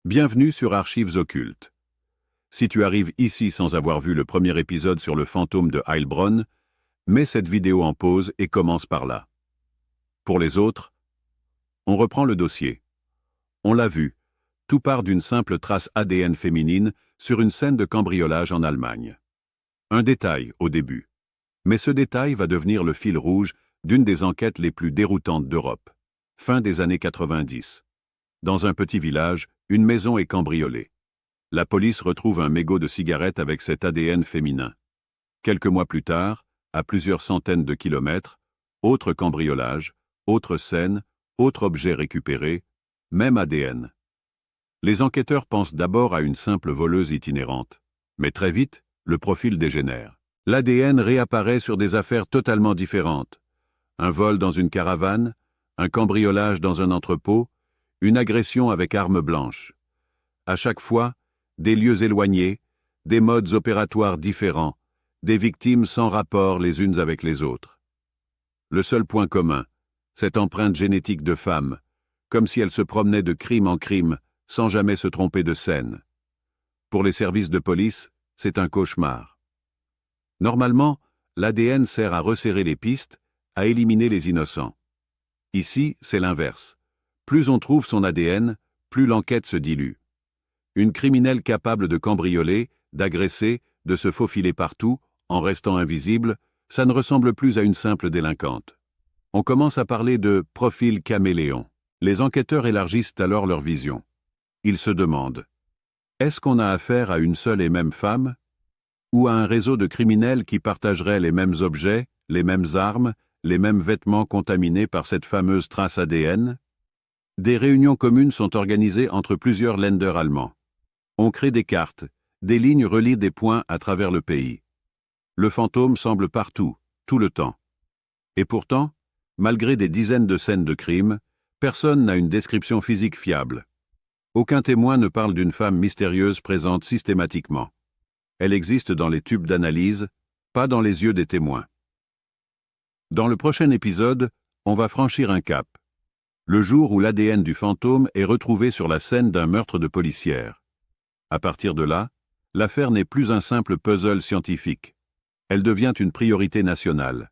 Bienvenue sur Archives occultes. Si tu arrives ici sans avoir vu le premier épisode sur le fantôme de Heilbronn, mets cette vidéo en pause et commence par là. Pour les autres, on reprend le dossier. On l'a vu, tout part d'une simple trace ADN féminine sur une scène de cambriolage en Allemagne. Un détail au début. Mais ce détail va devenir le fil rouge d'une des enquêtes les plus déroutantes d'Europe. Fin des années 90. Dans un petit village, une maison est cambriolée. La police retrouve un mégot de cigarette avec cet ADN féminin. Quelques mois plus tard, à plusieurs centaines de kilomètres, autre cambriolage, autre scène, autre objet récupéré, même ADN. Les enquêteurs pensent d'abord à une simple voleuse itinérante. Mais très vite, le profil dégénère. L'ADN réapparaît sur des affaires totalement différentes. Un vol dans une caravane, un cambriolage dans un entrepôt, une agression avec arme blanche. À chaque fois, des lieux éloignés, des modes opératoires différents, des victimes sans rapport les unes avec les autres. Le seul point commun, cette empreinte génétique de femme, comme si elle se promenait de crime en crime, sans jamais se tromper de scène. Pour les services de police, c'est un cauchemar. Normalement, l'ADN sert à resserrer les pistes, à éliminer les innocents. Ici, c'est l'inverse. Plus on trouve son ADN, plus l'enquête se dilue. Une criminelle capable de cambrioler, d'agresser, de se faufiler partout, en restant invisible, ça ne ressemble plus à une simple délinquante. On commence à parler de « profil caméléon ». Les enquêteurs élargissent alors leur vision. Ils se demandent, est-ce qu'on a affaire à une seule et même femme? Ou à un réseau de criminels qui partageraient les mêmes objets, les mêmes armes, les mêmes vêtements contaminés par cette fameuse trace ADN? Des réunions communes sont organisées entre plusieurs lenders allemands. On crée des cartes, des lignes relient des points à travers le pays. Le fantôme semble partout, tout le temps. Et pourtant, malgré des dizaines de scènes de crimes, personne n'a une description physique fiable. Aucun témoin ne parle d'une femme mystérieuse présente systématiquement. Elle existe dans les tubes d'analyse, pas dans les yeux des témoins. Dans le prochain épisode, on va franchir un cap. Le jour où l'ADN du fantôme est retrouvé sur la scène d'un meurtre de policière. À partir de là, l'affaire n'est plus un simple puzzle scientifique. Elle devient une priorité nationale.